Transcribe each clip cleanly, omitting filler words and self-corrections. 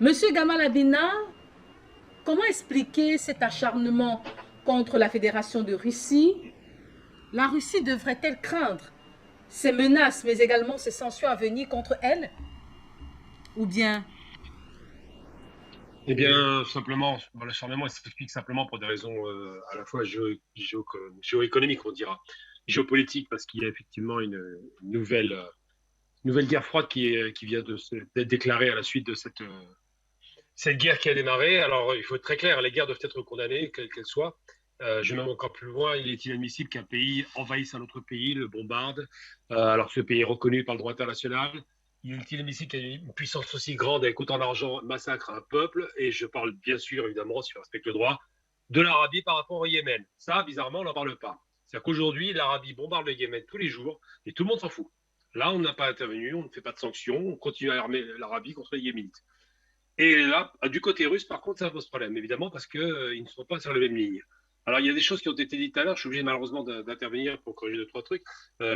Monsieur Gamal Abina, comment expliquer cet acharnement contre la Fédération de Russie? La Russie devrait-elle craindre ces menaces, mais également ces sanctions à venir contre elle? Ou bien, Eh bien, simplement, bon, l'acharnement, il s'explique simplement pour des raisons à la fois géoéconomiques, on dira, géopolitiques, parce qu'il y a effectivement une nouvelle guerre froide qui vient d'être déclarée à la suite de cette guerre qui a démarré. Alors, il faut être très clair, les guerres doivent être condamnées, quelles qu'elles soient. Je vais même encore plus loin, il est inadmissible qu'un pays envahisse un autre pays, le bombarde, alors que ce pays est reconnu par le droit international. Il est inadmissible qu'une puissance aussi grande avec autant d'argent massacre un peuple, et je parle bien sûr, évidemment, si on respecte le droit, de l'Arabie par rapport au Yémen. Ça, bizarrement, on n'en parle pas. C'est-à-dire qu'aujourd'hui, l'Arabie bombarde le Yémen tous les jours, et tout le monde s'en fout. Là, on n'a pas intervenu, on ne fait pas de sanctions, on continue à armer l'Arabie contre les Yéménites. Et là, du côté russe, par contre, ça pose problème, évidemment, parce qu'ils ne sont pas sur la même ligne. Alors, il y a des choses qui ont été dites tout à l'heure. Je suis obligé, malheureusement, d'intervenir pour corriger deux, trois trucs.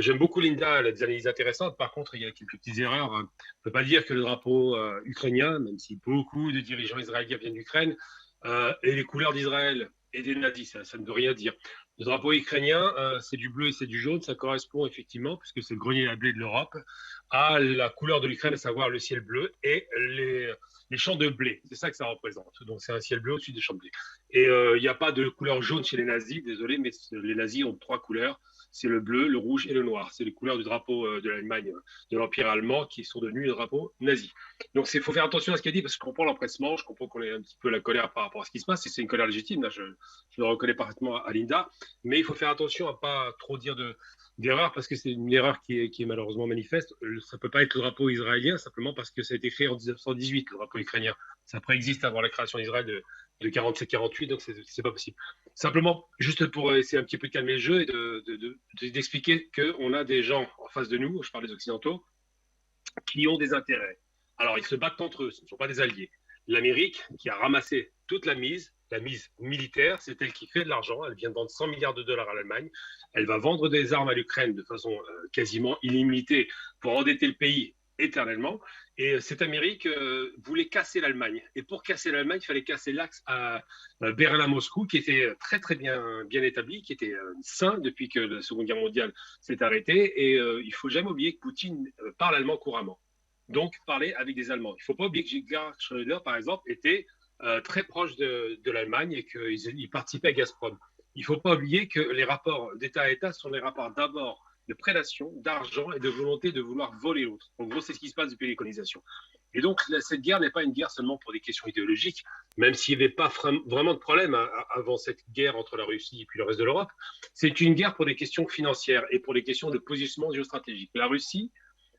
J'aime beaucoup Linda, elle a des analyses intéressantes. Par contre, il y a quelques petites erreurs. On ne peut pas dire que le drapeau ukrainien, même si beaucoup de dirigeants israéliens viennent d'Ukraine, et les couleurs d'Israël et des nazis, ça ne veut rien dire. Le drapeau ukrainien, c'est du bleu et c'est du jaune. Ça correspond effectivement, puisque c'est le grenier à blé de l'Europe, à la couleur de l'Ukraine, à savoir le ciel bleu et les champs de blé. C'est ça que ça représente. Donc c'est un ciel bleu au-dessus des champs de blé. Et il n'y a pas de couleur jaune chez les nazis, désolé, mais les nazis ont trois couleurs. C'est le bleu, le rouge et le noir. C'est les couleurs du drapeau de l'Allemagne, de l'Empire allemand, qui sont devenus le drapeau nazi. Donc il faut faire attention à ce qu'il dit, parce que je comprends l'empressement, je comprends qu'on ait un petit peu la colère par rapport à ce qui se passe, et c'est une colère légitime, là, je le reconnais parfaitement à Linda, mais il faut faire attention à ne pas trop dire d'erreur, parce que c'est une erreur qui est malheureusement manifeste. Ça ne peut pas être le drapeau israélien, simplement parce que ça a été créé en 1918, le drapeau ukrainien. Ça préexiste avant la création d'Israël de 47-48, donc c'est pas possible. Simplement, juste pour essayer un petit peu de calmer le jeu et d'expliquer qu'on a des gens en face de nous, je parle des Occidentaux, qui ont des intérêts. Alors, ils se battent entre eux, ce ne sont pas des alliés. L'Amérique, qui a ramassé toute la mise militaire, c'est elle qui fait de l'argent. Elle vient de vendre 100 milliards de dollars à l'Allemagne. Elle va vendre des armes à l'Ukraine de façon quasiment illimitée pour endetter le pays éternellement. Et cette Amérique voulait casser l'Allemagne. Et pour casser l'Allemagne, il fallait casser l'axe à Berlin-Moscou, qui était très très bien établi, qui était sain depuis que la Seconde Guerre mondiale s'est arrêtée. Et il ne faut jamais oublier que Poutine parle allemand couramment. Donc, parler avec des Allemands. Il ne faut pas oublier que Gerhard Schröder, par exemple, était très proche de l'Allemagne et qu'il participait à Gazprom. Il ne faut pas oublier que les rapports d'État à État sont des rapports d'abord de prédation, d'argent et de volonté de vouloir voler l'autre. En gros, c'est ce qui se passe depuis les colonisations. Et donc, cette guerre n'est pas une guerre seulement pour des questions idéologiques, même s'il n'y avait pas vraiment de problème avant cette guerre entre la Russie et puis le reste de l'Europe. C'est une guerre pour des questions financières et pour des questions de positionnement géostratégique. La Russie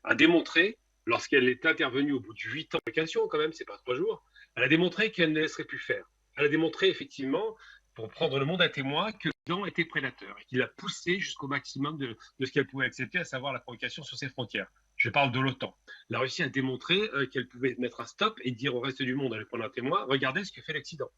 a démontré, lorsqu'elle est intervenue au bout de 8 ans de vacation, quand même, c'est pas 3 jours, elle a démontré qu'elle ne laisserait plus faire. Elle a démontré effectivement, pour prendre le monde à témoin, que l'Occident était prédateur et qu'il a poussé jusqu'au maximum de ce qu'elle pouvait accepter, à savoir la provocation sur ses frontières. Je parle de l'OTAN. La Russie a démontré qu'elle pouvait mettre un stop et dire au reste du monde, elle prendre un témoin, regardez ce que fait l'Occident.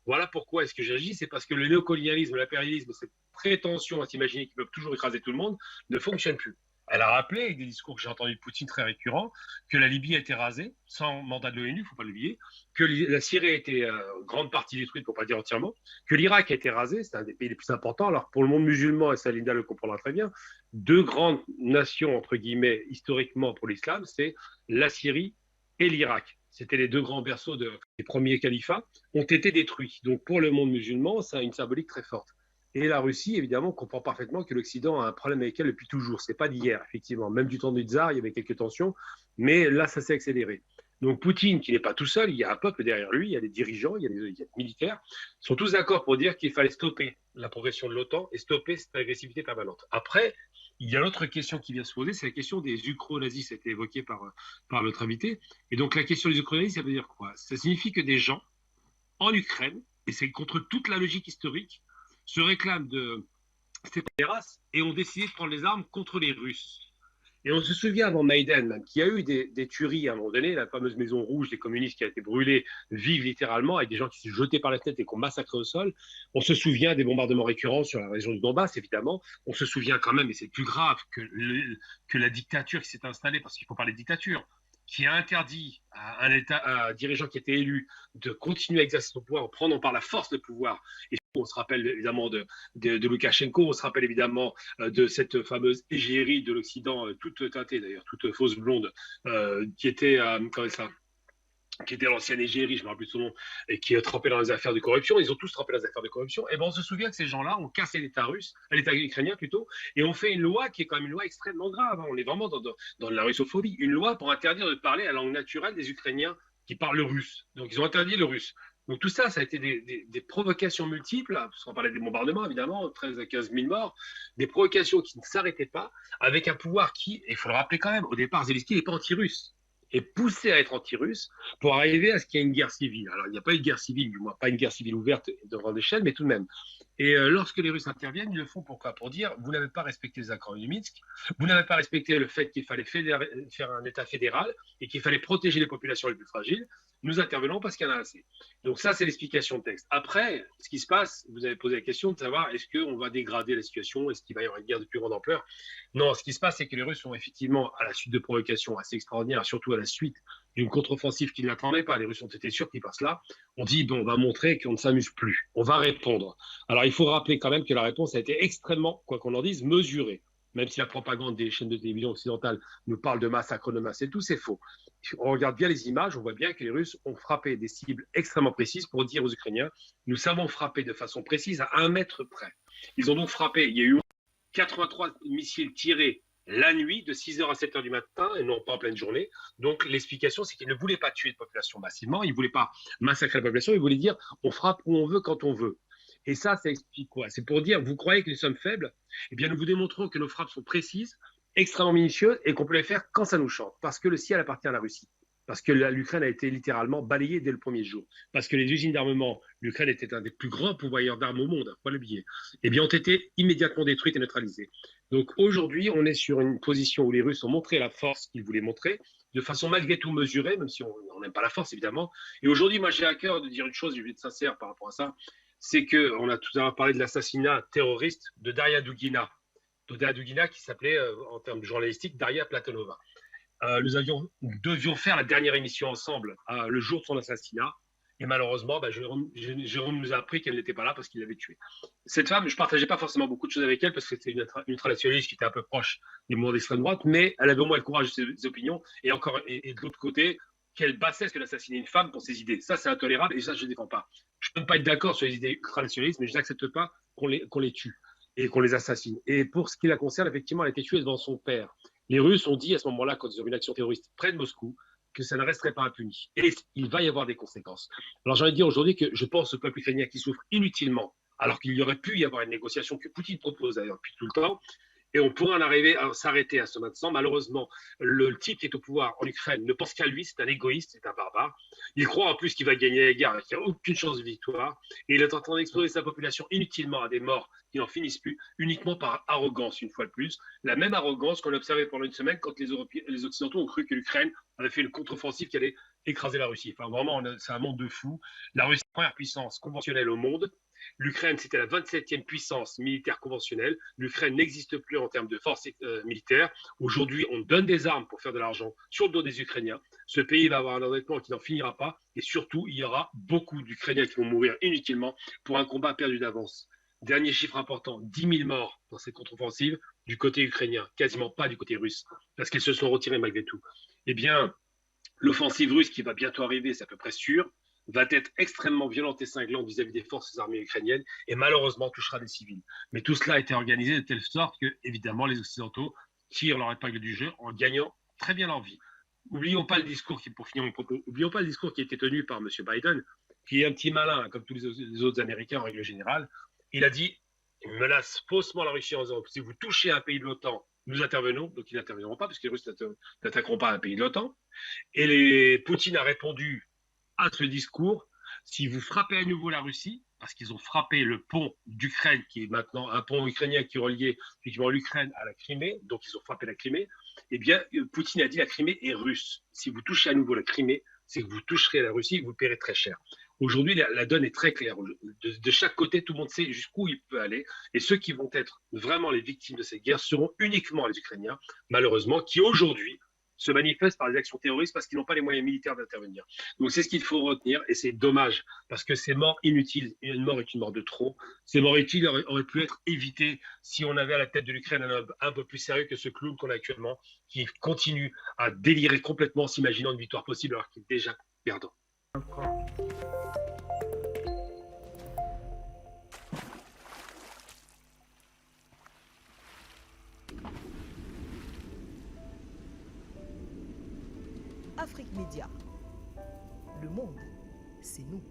Voilà pourquoi est-ce que j'agis, c'est parce que le néocolonialisme, l'impérialisme, cette prétention à s'imaginer qu'ils peuvent toujours écraser tout le monde, ne fonctionne plus. Elle a rappelé, avec des discours que j'ai entendus de Poutine très récurrents, que la Libye a été rasée, sans mandat de l'ONU, il ne faut pas l'oublier, que la Syrie a été grande partie détruite, pour ne pas dire entièrement, que l'Irak a été rasé, c'est un des pays les plus importants. Alors pour le monde musulman, et ça Linda le comprendra très bien, deux grandes nations, entre guillemets, historiquement pour l'islam, c'est la Syrie et l'Irak. C'était les deux grands berceaux des premiers califats, ont été détruits. Donc pour le monde musulman, ça a une symbolique très forte. Et la Russie, évidemment, comprend parfaitement que l'Occident a un problème avec elle depuis toujours. C'est pas d'hier, effectivement. Même du temps du tsar, il y avait quelques tensions, mais là, ça s'est accéléré. Donc Poutine, qui n'est pas tout seul, il y a un peuple derrière lui, il y a des dirigeants, il y a des militaires, sont tous d'accord pour dire qu'il fallait stopper la progression de l'OTAN et stopper cette agressivité permanente. Après, il y a l'autre question qui vient se poser, c'est la question des ukro-nazis, ça a été évoqué par notre invité. Et donc la question des ukro-nazis, ça veut dire quoi? Ça signifie que des gens en Ukraine, et c'est contre toute la logique historique, se réclament de ces races et ont décidé de prendre les armes contre les Russes. Et on se souvient avant Maïdan, même, qu'il y a eu des tueries à un moment donné, la fameuse maison rouge des communistes qui a été brûlée vive littéralement, avec des gens qui se jetaient par la tête et qu'on massacrait au sol. On se souvient des bombardements récurrents sur la région du Donbass, évidemment. On se souvient quand même, et c'est plus grave, que la dictature qui s'est installée, parce qu'il faut parler de dictature, qui a interdit à un dirigeant qui était élu de continuer à exercer son pouvoir en prenant par la force le pouvoir. Et on se rappelle évidemment de Loukachenko, on se rappelle évidemment de cette fameuse égérie de l'Occident, toute teintée d'ailleurs, toute fausse blonde, qui était, comment ça, qui était l'ancienne égérie, je ne me rappelle plus de son nom, et qui a trempé dans les affaires de corruption. Ils ont tous trempé dans les affaires de corruption. Et ben on se souvient que ces gens-là ont cassé l'État russe, l'État ukrainien plutôt, et ont fait une loi qui est quand même une loi extrêmement grave. On est vraiment dans la russophobie. Une loi pour interdire de parler la langue naturelle des Ukrainiens qui parlent le russe. Donc ils ont interdit le russe. Donc tout ça, ça a été des provocations multiples, parce qu'on parlait des bombardements évidemment, 13 à 15 000 morts, des provocations qui ne s'arrêtaient pas, avec un pouvoir qui, il faut le rappeler quand même, au départ, Zelensky n'est pas anti-russe, est poussé à être anti-russe pour arriver à ce qu'il y ait une guerre civile. Alors, il n'y a pas eu de guerre civile, du moins pas une guerre civile ouverte de grande échelle, mais tout de même. Et lorsque les Russes interviennent, ils le font pourquoi? Pour dire, vous n'avez pas respecté les accords de Minsk, vous n'avez pas respecté le fait qu'il fallait faire un État fédéral et qu'il fallait protéger les populations les plus fragiles. Nous intervenons parce qu'il y en a assez. Donc ça, c'est l'explication de texte. Après, ce qui se passe, vous avez posé la question de savoir est-ce qu'on va dégrader la situation, est-ce qu'il va y avoir une guerre de plus grande ampleur? Non, ce qui se passe, c'est que les Russes ont effectivement, à la suite de provocations assez extraordinaires, surtout à la suite d'une contre-offensive qu'ils n'attendaient pas, les Russes ont été sûrs qu'ils passent là, on dit, bon, on va montrer qu'on ne s'amuse plus, on va répondre. Alors, il faut rappeler quand même que la réponse a été extrêmement, quoi qu'on en dise, mesurée. Même si la propagande des chaînes de télévision occidentales nous parle de massacre de masse et tout, c'est faux. On regarde bien les images, on voit bien que les Russes ont frappé des cibles extrêmement précises pour dire aux Ukrainiens, nous savons frapper de façon précise à 1 mètre près. Ils ont donc frappé, il y a eu 83 missiles tirés la nuit de 6h à 7h du matin et non pas en pleine journée. Donc l'explication, c'est qu'ils ne voulaient pas tuer de population massivement, ils ne voulaient pas massacrer la population, ils voulaient dire on frappe où on veut quand on veut. Et ça explique quoi? C'est pour dire, vous croyez que nous sommes faibles? Eh bien, nous vous démontrons que nos frappes sont précises, extrêmement minutieuses et qu'on peut les faire quand ça nous chante. Parce que le ciel appartient à la Russie. Parce que l'Ukraine a été littéralement balayée dès le premier jour. Parce que les usines d'armement, l'Ukraine était un des plus grands pourvoyeurs d'armes au monde, il ne faut pas l'oublier, eh bien, ont été immédiatement détruites et neutralisées. Donc aujourd'hui, on est sur une position où les Russes ont montré la force qu'ils voulaient montrer, de façon malgré tout mesurée, même si on n'aime pas la force, évidemment. Et aujourd'hui, moi, j'ai à cœur de dire une chose, je vais être sincère par rapport à ça, c'est qu'on a tout à l'heure parlé de l'assassinat terroriste de Daria Dugina. Daria Dugina qui s'appelait, en termes journalistiques, Daria Platonova. Nous devions faire la dernière émission ensemble le jour de son assassinat. Et malheureusement, Jérôme nous a appris qu'elle n'était pas là parce qu'il l'avait tuée. Cette femme, je ne partageais pas forcément beaucoup de choses avec elle parce que c'était une ultranationaliste qui était un peu proche des mouvements d'extrême droite, mais elle avait au moins le courage de ses opinions. Et de l'autre côté, quelle bassesse que d'assassiner une femme pour ses idées. Ça, c'est intolérable et ça, je ne défends pas. Je ne peux pas être d'accord sur les idées ultranationalistes, mais je n'accepte pas qu'on les tue et qu'on les assassine. Et pour ce qui la concerne, effectivement, elle a été tuée devant son père. Les Russes ont dit à ce moment-là, quand ils ont eu une action terroriste près de Moscou, que ça ne resterait pas impuni. Et il va y avoir des conséquences. Alors j'ai envie de dire aujourd'hui que je pense au peuple ukrainien qui souffre inutilement, alors qu'il y aurait pu y avoir une négociation que Poutine propose d'ailleurs depuis tout le temps, et on pourrait en arriver à s'arrêter à ce maintenant. Malheureusement, le type qui est au pouvoir en Ukraine ne pense qu'à lui, c'est un égoïste, c'est un barbare. Il croit en plus qu'il va gagner la guerre, qu'il n'y a aucune chance de victoire, et il est en train d'exposer sa population inutilement à des morts qui n'en finissent plus, uniquement par arrogance, une fois de plus. La même arrogance qu'on a observée pendant une semaine quand les Occidentaux ont cru que l'Ukraine avait fait une contre-offensive qui allait écraser la Russie. Enfin, vraiment, c'est un monde de fous. La Russie est la première puissance conventionnelle au monde. L'Ukraine, c'était la 27e puissance militaire conventionnelle. L'Ukraine n'existe plus en termes de force militaire. Aujourd'hui, on donne des armes pour faire de l'argent sur le dos des Ukrainiens. Ce pays va avoir un endettement qui n'en finira pas. Et surtout, il y aura beaucoup d'Ukrainiens qui vont mourir inutilement pour un combat perdu d'avance. Dernier chiffre important, 10 000 morts dans cette contre-offensive du côté ukrainien, quasiment pas du côté russe, parce qu'ils se sont retirés malgré tout. Eh bien, l'offensive russe qui va bientôt arriver, c'est à peu près sûr, va être extrêmement violente et cinglante vis-à-vis des forces armées ukrainiennes et malheureusement touchera des civils. Mais tout cela a été organisé de telle sorte que, évidemment, les Occidentaux tirent leur épingle du jeu en gagnant très bien leur vie. Oublions pas le discours qui, pour finir mon propos, oublions pas le discours qui a été tenu par M. Biden, qui est un petit malin, comme tous les autres Américains en règle générale. Il a dit, il menace faussement la Russie en disant, si vous touchez un pays de l'OTAN, nous intervenons, donc ils n'interviendront pas, parce que les Russes n'attaqueront pas un pays de l'OTAN. Et Poutine a répondu à ce discours, si vous frappez à nouveau la Russie, parce qu'ils ont frappé le pont d'Ukraine, qui est maintenant un pont ukrainien qui reliait effectivement l'Ukraine à la Crimée, donc ils ont frappé la Crimée, eh bien, Poutine a dit la Crimée est russe. Si vous touchez à nouveau la Crimée, c'est que vous toucherez la Russie et vous paierez très cher. Aujourd'hui, la donne est très claire. De chaque côté, tout le monde sait jusqu'où il peut aller. Et ceux qui vont être vraiment les victimes de cette guerre seront uniquement les Ukrainiens, malheureusement, qui aujourd'hui se manifestent par des actions terroristes parce qu'ils n'ont pas les moyens militaires d'intervenir. Donc c'est ce qu'il faut retenir et c'est dommage parce que ces morts inutiles, une mort est une mort de trop, ces morts utiles auraient pu être évitées si on avait à la tête de l'Ukraine un homme un peu plus sérieux que ce clown qu'on a actuellement qui continue à délirer complètement s'imaginant une victoire possible alors qu'il est déjà perdant. Afrique Média. Le monde, c'est nous.